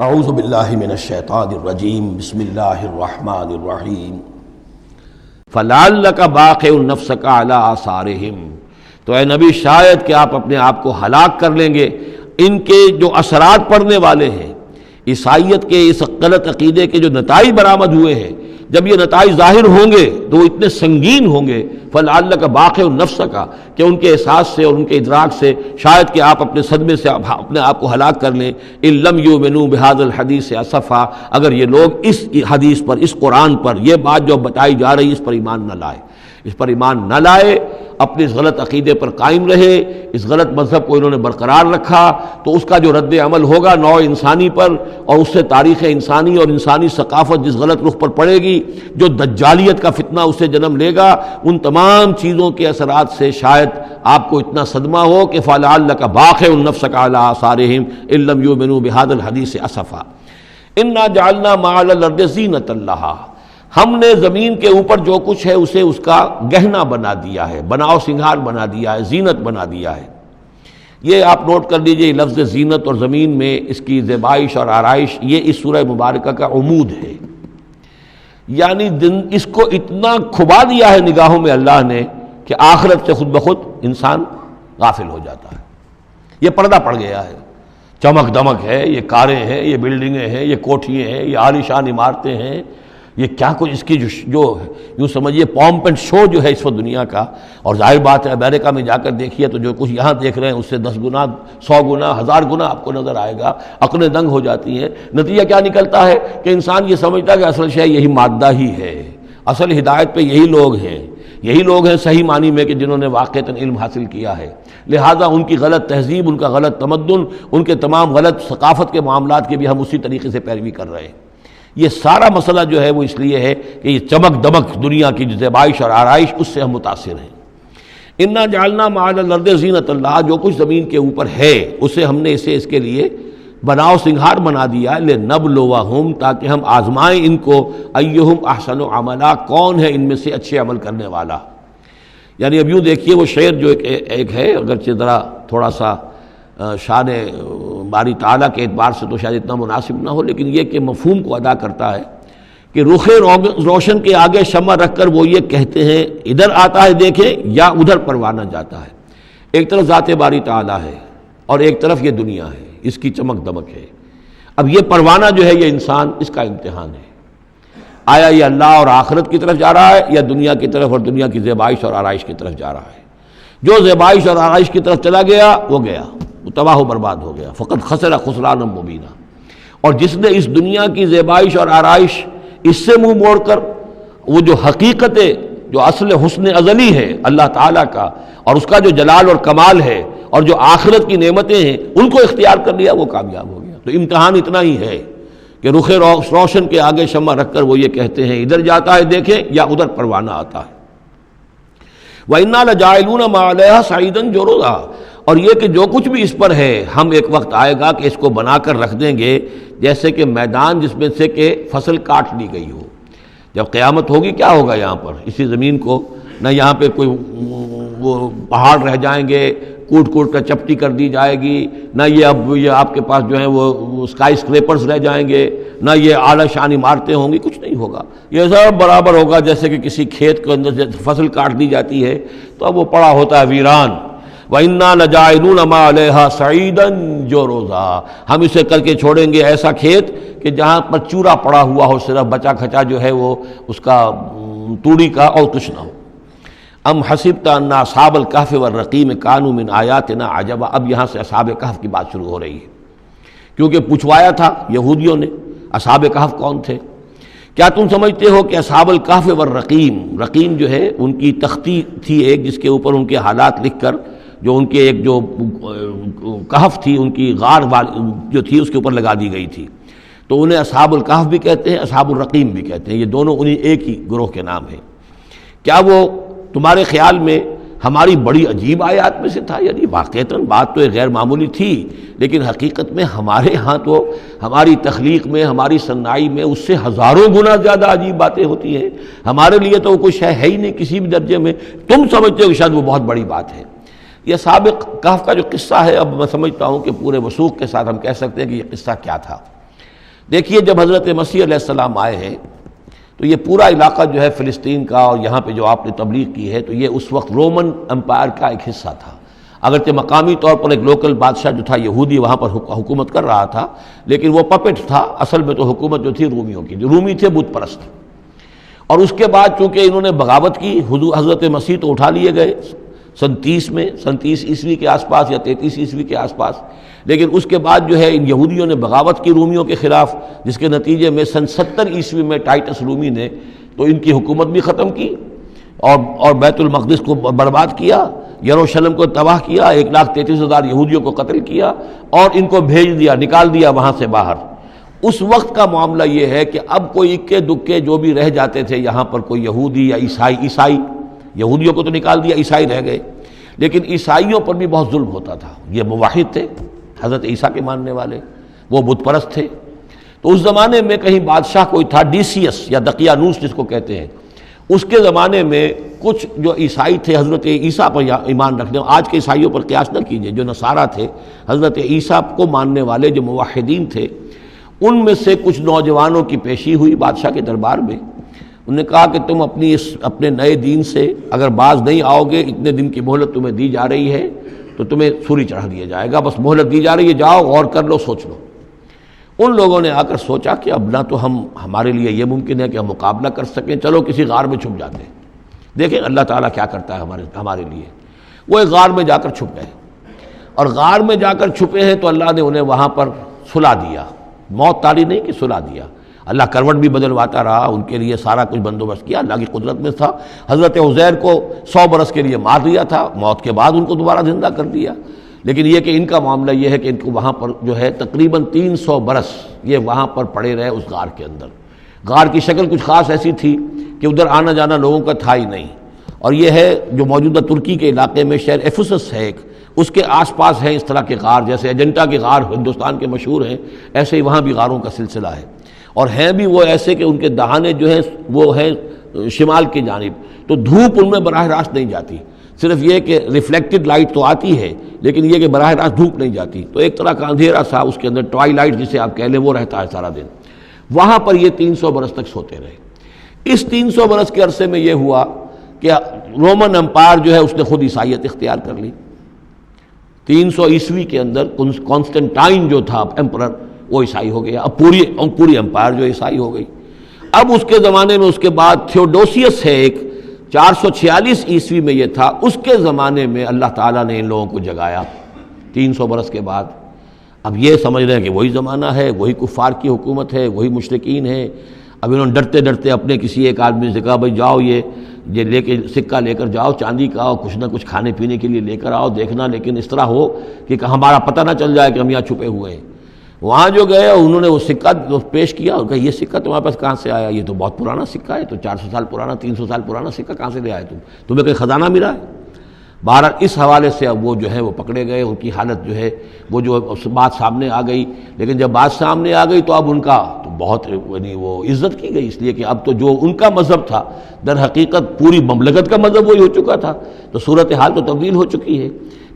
اعوذ باللہ من الشیطان الرجیم بسم اللہ الرحمن الرحیم فلعلک باخع نفسک علی آثارہم، تو اے نبی شاید کہ آپ اپنے آپ کو ہلاک کر لیں گے ان کے جو اثرات پڑنے والے ہیں، عیسائیت کے اس غلط عقیدے کے جو نتائج برآمد ہوئے ہیں، جب یہ نتائج ظاہر ہوں گے تو وہ اتنے سنگین ہوں گے فلعلک باخع نفسک، کہ ان کے احساس سے اور ان کے ادراک سے شاید کہ آپ اپنے صدمے سے اپنے آپ کو ہلاک کر لیں۔ ان لم یؤمنوا بہذا الحدیث اسفا، اگر یہ لوگ اس حدیث پر، اس قرآن پر، یہ بات جو بتائی جا رہی اس پر ایمان نہ لائے، اس پر ایمان نہ لائے، اپنے اس غلط عقیدے پر قائم رہے، اس غلط مذہب کو انہوں نے برقرار رکھا، تو اس کا جو رد عمل ہوگا نوع انسانی پر، اور اس سے تاریخ انسانی اور انسانی ثقافت جس غلط رخ پر پڑے گی، جو دجالیت کا فتنہ اسے جنم لے گا، ان تمام چیزوں کے اثرات سے شاید آپ کو اتنا صدمہ ہو کہ فلعلک باخع نفسک علی آثارہم ان لم یؤمنوا بہذا الحدیث اسفا انا جعلنا ما علی الارض زینۃ لہا، ہم نے زمین کے اوپر جو کچھ ہے اسے اس کا گہنا بنا دیا ہے، بناؤ سنگھار بنا دیا ہے، زینت بنا دیا ہے۔ یہ آپ نوٹ کر لیجئے، لفظ زینت اور زمین میں اس کی زیبائش اور آرائش، یہ اس سورہ مبارکہ کا عمود ہے، یعنی اس کو اتنا کھبا دیا ہے نگاہوں میں اللہ نے کہ آخرت سے خود بخود انسان غافل ہو جاتا ہے۔ یہ پردہ پڑ گیا ہے، چمک دمک ہے، یہ کاریں ہیں، یہ بلڈنگیں ہیں، یہ کوٹھیاں ہیں، یہ عالیشان عمارتیں ہیں، یہ کیا کچھ اس کی جو یوں سمجھیے پومپ اینڈ شو جو ہے اس وقت دنیا کا، اور ظاہر بات ہے امریکہ میں جا کر دیکھیے تو جو کچھ یہاں دیکھ رہے ہیں اس سے 10 گنا 100 گنا 1000 گنا آپ کو نظر آئے گا، عقلیں دنگ ہو جاتی ہیں۔ نتیجہ کیا نکلتا ہے کہ انسان یہ سمجھتا ہے کہ اصل شے یہی مادہ ہی ہے، اصل ہدایت پہ یہی لوگ ہیں، یہی لوگ ہیں صحیح معنی میں کہ جنہوں نے واقعتاً علم حاصل کیا ہے، لہٰذا ان کی غلط تہذیب، ان کا غلط تمدن، ان کے تمام غلط ثقافت کے معاملات کے بھی ہم اسی طریقے سے پیروی کر رہے ہیں۔ یہ سارا مسئلہ جو ہے وہ اس لیے ہے کہ یہ چمک دمک دنیا کی زیبائش اور آرائش، اس سے ہم متاثر ہیں۔ انا جعلنا ما علی الارض زینۃ اللہ، جو کچھ زمین کے اوپر ہے اسے ہم نے اس کے لیے بناؤ سنگھار بنا دیا، لنبلوہم، تاکہ ہم آزمائیں ان کو، ایہم احسن عملا، کون ہے ان میں سے اچھے عمل کرنے والا۔ یعنی اب یوں دیکھیے وہ شعر جو ایک ہے، اگرچہ ذرا تھوڑا سا شان باری تعالیٰ کے اعتبار سے تو شاید اتنا مناسب نہ ہو، لیکن یہ کہ مفہوم کو ادا کرتا ہے کہ رخ روشن کے آگے شمع رکھ کر وہ یہ کہتے ہیں ادھر آتا ہے دیکھیں یا ادھر پروانہ جاتا ہے۔ ایک طرف ذات باری تعالیٰ ہے اور ایک طرف یہ دنیا ہے، اس کی چمک دمک ہے۔ اب یہ پروانہ جو ہے یہ انسان، اس کا امتحان ہے، آیا یہ اللہ اور آخرت کی طرف جا رہا ہے یا دنیا کی طرف اور دنیا کی زیبائش اور آرائش کی طرف جا رہا ہے۔ جو زیبائش اور آرائش کی طرف چلا گیا وہ گیا، وہ تباہ و برباد ہو گیا، فقط خسر خسرانا مبینہ۔ اور جس نے اس دنیا کی زیبائش اور آرائش اس سے منہ موڑ کر وہ جو حقیقت، جو اصل حسن ازلی ہے اللہ تعالیٰ کا، اور اس کا جو جلال اور کمال ہے، اور جو آخرت کی نعمتیں ہیں، ان کو اختیار کر لیا، وہ کامیاب ہو گیا۔ تو امتحان اتنا ہی ہے کہ رخ روشن کے آگے شمع رکھ کر وہ یہ کہتے ہیں ادھر جاتا ہے دیکھیں یا ادھر پروانہ آتا ہے۔ وَإِنَّا لَجَاعِلُونَ مَا عَلَيْهَا صَعِيدًا جُرُزًا، اور یہ کہ جو کچھ بھی اس پر ہے ہم ایک وقت آئے گا کہ اس کو بنا کر رکھ دیں گے جیسے کہ میدان جس میں سے کہ فصل کاٹ لی گئی ہو۔ جب قیامت ہوگی کیا ہوگا یہاں پر، اسی زمین کو نہ یہاں پہ کوئی وہ پہاڑ رہ جائیں گے، کوٹ کوٹ کر چپٹی کر دی جائے گی، نہ یہ آپ کے پاس جو ہیں وہ اسکائی اسکریپرز رہ جائیں گے، نہ یہ اعلیٰ شان عمارتیں ہوں گی، کچھ نہیں ہوگا۔ یہ سب برابر ہوگا جیسے کہ کسی کھیت کے اندر فصل کاٹ دی جاتی ہے تو اب وہ پڑا ہوتا ہے ویران۔ وَإِنَّا لَجَاعِلُونَ مَا عَلَيْهَا صَعِيدًا جُرُزًا، ہم اسے کر کے چھوڑیں گے ایسا کھیت کہ جہاں پر چورا پڑا ہوا ہو، صرف بچا کھچا جو ہے وہ اس کا توڑی کا، اور کچھ نہ ہو۔ ام حسبت ان اصحاب الکہف والرقیم کانوا من آیاتنا عجبا، اب یہاں سے اصحاب کہف کی بات شروع ہو رہی ہے، کیونکہ پوچھوایا تھا یہودیوں نے اصحاب کہف کون تھے۔ کیا تم سمجھتے ہو کہ اصحاب الکہف والرقیم، رقیم جو ہے ان کی تختی تھی ایک جس کے اوپر ان کے حالات لکھ کر، جو ان کے ایک جو کہف تھی ان کی غار جو تھی اس کے اوپر لگا دی گئی تھی، تو انہیں اصحاب الکہف بھی کہتے ہیں، اصحاب الرقیم بھی کہتے ہیں، یہ دونوں انہیں ایک ہی گروہ کے نام ہیں۔ کیا وہ تمہارے خیال میں ہماری بڑی عجیب آیات میں سے تھا؟ یعنی واقعتاً بات تو ایک غیر معمولی تھی، لیکن حقیقت میں ہمارے ہاں تو ہماری تخلیق میں، ہماری صنائی میں اس سے ہزاروں گنا زیادہ عجیب باتیں ہوتی ہیں، ہمارے لیے تو وہ کچھ ہے ہی نہیں کسی بھی درجے میں، تم سمجھتے ہو کہ شاید وہ بہت بڑی بات ہے۔ یہ سابق کہف کا جو قصہ ہے، اب میں سمجھتا ہوں کہ پورے وثوق کے ساتھ ہم کہہ سکتے ہیں کہ یہ قصہ کیا تھا۔ دیکھیے جب حضرت مسیح علیہ السلام آئے ہیں تو یہ پورا علاقہ جو ہے فلسطین کا اور یہاں پہ جو آپ نے تبلیغ کی ہے تو یہ اس وقت رومن امپائر کا ایک حصہ تھا. اگرچہ مقامی طور پر ایک لوکل بادشاہ جو تھا یہودی وہاں پر حکومت کر رہا تھا، لیکن وہ پپٹ تھا، اصل میں تو حکومت جو تھی رومیوں کی، جو رومی تھے بت پرست. اور اس کے بعد چونکہ انہوں نے بغاوت کی، حضرت مسیح تو اٹھا لیے گئے سن 30 عیسوی کے آس پاس یا 33 عیسوی کے آس پاس، لیکن اس کے بعد جو ہے ان یہودیوں نے بغاوت کی رومیوں کے خلاف، جس کے نتیجے میں سن 70 عیسوی میں ٹائٹس رومی نے تو ان کی حکومت بھی ختم کی اور بیت المقدس کو برباد کیا، یروشلم کو تباہ کیا، 1,33,000 یہودیوں کو قتل کیا اور ان کو بھیج دیا، نکال دیا وہاں سے باہر. اس وقت کا معاملہ یہ ہے کہ اب کوئی اکے دکے جو بھی رہ جاتے تھے یہاں پر، کوئی یہودی یا عیسائی، یہودیوں کو تو نکال دیا، عیسائی رہ گئے، لیکن عیسائیوں پر بھی بہت ظلم ہوتا تھا. یہ موحد تھے، حضرت عیسیٰ کے ماننے والے، وہ بت پرست تھے. تو اس زمانے میں کہیں بادشاہ کوئی تھا ڈیسیس یا دقیانوس جس کو کہتے ہیں، اس کے زمانے میں کچھ جو عیسائی تھے حضرت عیسیٰ پر ایمان رکھنے، آج کے عیسائیوں پر قیاس نہ کیجیے، جو نصارہ تھے حضرت عیسیٰ کو ماننے والے جو موحدین تھے، ان میں سے کچھ نوجوانوں کی پیشی ہوئی بادشاہ کے دربار میں. انہوں نے کہا کہ تم اپنے نئے دین سے اگر باز نہیں آؤ گے، اتنے دن کی مہلت تمہیں دی جا رہی ہے تو تمہیں سولی چڑھا دیا جائے گا، بس مہلت دی جا رہی ہے، جاؤ غور کر لو، سوچ لو. ان لوگوں نے آ کر سوچا کہ اب نہ تو ہمارے لیے یہ ممکن ہے کہ ہم مقابلہ کر سکیں، چلو کسی غار میں چھپ جاتے ہیں، دیکھیں اللہ تعالیٰ کیا کرتا ہے ہمارے لیے. وہ ایک غار میں جا کر چھپ گئے، اور غار میں جا کر چھپے ہیں تو اللہ نے انہیں وہاں پر سلا دیا، موت طاری نہیں کہ سلا دیا. اللہ کروٹ بھی بدلواتا رہا، ان کے لیے سارا کچھ بندوبست کیا، اللہ کی قدرت میں تھا. حضرت عزیر کو 100 برس کے لیے مار دیا تھا، موت کے بعد ان کو دوبارہ زندہ کر دیا. لیکن یہ کہ ان کا معاملہ یہ ہے کہ ان کو وہاں پر جو ہے تقریباً 300 برس یہ وہاں پر پڑے رہے اس غار کے اندر. غار کی شکل کچھ خاص ایسی تھی کہ ادھر آنا جانا لوگوں کا تھا ہی نہیں. اور یہ ہے جو موجودہ ترکی کے علاقے میں شہر ایفسس ہے ایک، اس کے آس پاس ہیں اس طرح کے غار، جیسے اجنٹا کے غار ہندوستان کے مشہور ہیں، ایسے ہی وہاں بھی غاروں کا سلسلہ ہے. اور ہیں بھی وہ ایسے کہ ان کے دہانے جو ہیں وہ ہیں شمال کی جانب، تو دھوپ ان میں براہ راست نہیں جاتی، صرف یہ کہ ریفلیکٹڈ لائٹ تو آتی ہے لیکن یہ کہ براہ راست دھوپ نہیں جاتی. تو ایک طرح کا اندھیرا سا اس کے اندر، ٹوائی لائٹ جسے آپ کہہ لیں، وہ رہتا ہے سارا دن. وہاں پر یہ 300 برس تک سوتے رہے. اس 300 برس کے عرصے میں یہ ہوا کہ رومن امپائر جو ہے اس نے خود عیسائیت اختیار کر لی. 300 عیسوی کے اندر کانسٹنٹائن جو تھا ایمپرر، وہ عیسائی ہو گیا. اب پوری امپائر جو عیسائی ہو گئی. اب اس کے زمانے میں اس کے بعد تھیوڈوسیس ہے ایک، 446 عیسوی میں یہ تھا، اس کے زمانے میں اللہ تعالیٰ نے ان لوگوں کو جگایا 300 برس کے بعد. اب یہ سمجھ رہے ہیں کہ وہی زمانہ ہے، وہی کفار کی حکومت ہے، وہی مشرکین ہے. اب انہوں نے ڈرتے ڈرتے اپنے کسی ایک آدمی سے کہا بھائی جاؤ یہ لے کے سکہ لے کر جاؤ، چاندی کا، اور کچھ نہ کچھ کھانے پینے کے لیے لے کر آؤ، دیکھنا لیکن اس طرح ہو کہ ہمارا پتہ نہ چل جائے کہ ہم یہاں چھپے ہوئے ہیں. وہاں جو گئے انہوں نے وہ سکہ پیش کیا اور کہا یہ سکہ تمہارے پاس کہاں سے آیا؟ یہ تو بہت پرانا سکہ ہے، تو 400 سال پرانا، 300 سال پرانا سکہ کہاں سے لے آئے تمہیں کوئی خزانہ ملا ہے؟ بہرحال اس حوالے سے اب وہ جو ہے وہ پکڑے گئے. ان کی حالت جو ہے وہ جو بات سامنے آ گئی. لیکن جب بات سامنے آ گئی تو اب ان کا تو بہت یعنی وہ عزت کی گئی، اس لیے کہ اب تو جو ان کا مذہب تھا در حقیقت پوری مملکت کا مذہب وہی ہو چکا تھا، تو صورتحال تو تبدیل ہو چکی ہے.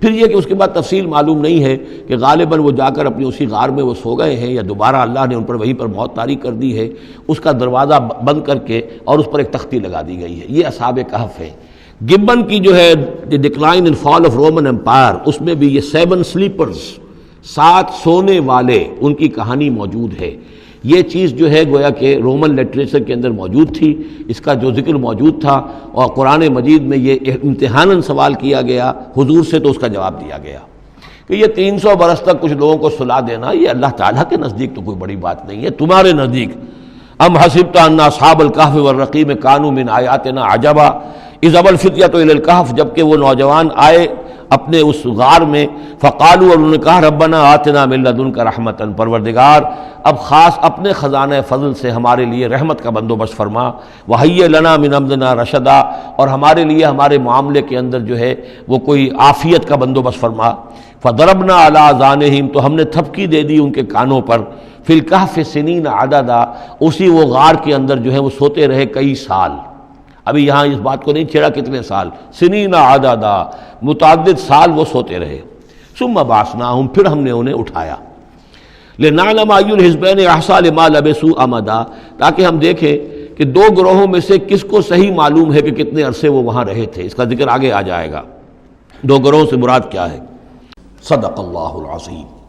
پھر یہ کہ اس کے بعد تفصیل معلوم نہیں ہے کہ غالباً وہ جا کر اپنی اسی غار میں وہ سو گئے ہیں یا دوبارہ اللہ نے ان پر وہیں پر موت طاری کر دی ہے. اس کا دروازہ بند کر کے اور اس پر ایک تختی لگا دی گئی ہے. یہ اصحاب کہف ہے. گبن کی جو ہے decline and fall of Roman Empire, اس میں بھی یہ 7 سلیپرز، 7 سونے والے، ان کی کہانی موجود ہے. یہ چیز جو ہے گویا کہ رومن لٹریچر کے اندر موجود تھی، اس کا جو ذکر موجود تھا، اور قرآن مجید میں یہ امتحاناً سوال کیا گیا حضور سے، تو اس کا جواب دیا گیا کہ یہ 300 برس تک کچھ لوگوں کو سلا دینا یہ اللہ تعالیٰ کے نزدیک تو کوئی بڑی بات نہیں ہے، تمہارے نزدیک. ام حسبت ان اصحاب الکہف والرقیم کانوا من آیاتنا عجبا اذ ابى الفتية الى الكهف، جبکہ وہ نوجوان آئے اپنے اس غار میں، فقالوا، اور انہوں نے کہا ربنا آتنا من لدنک رحمتا، پروردگار اب خاص اپنے خزانہ فضل سے ہمارے لیے رحمت کا بندوبست فرما، وہیئ لنا من امرنا رشدا، اور ہمارے لیے ہمارے معاملے کے اندر جو ہے وہ کوئی عافیت کا بندوبست فرما. فضربنا علی آذانہم، تو ہم نے تھپکی دے دی ان کے کانوں پر، فی الکہف سنین عددا، اسی وہ غار کے اندر جو ہے وہ سوتے رہے کئی سال. ابھی یہاں اس بات کو نہیں چھیڑا کتنے سال، سنین عددا، متعدد سال وہ سوتے رہے. ثم بعثناہم، پھر ہم نے انہیں اٹھایا. لنعلم ای الحزبین احصیٰ لما لبثوا امدا، تاکہ ہم دیکھیں کہ دو گروہوں میں سے کس کو صحیح معلوم ہے کہ کتنے عرصے وہ وہاں رہے تھے۔ اس کا ذکر آگے آ جائے گا، دو گروہوں سے مراد کیا ہے۔ صدق اللہ العظیم۔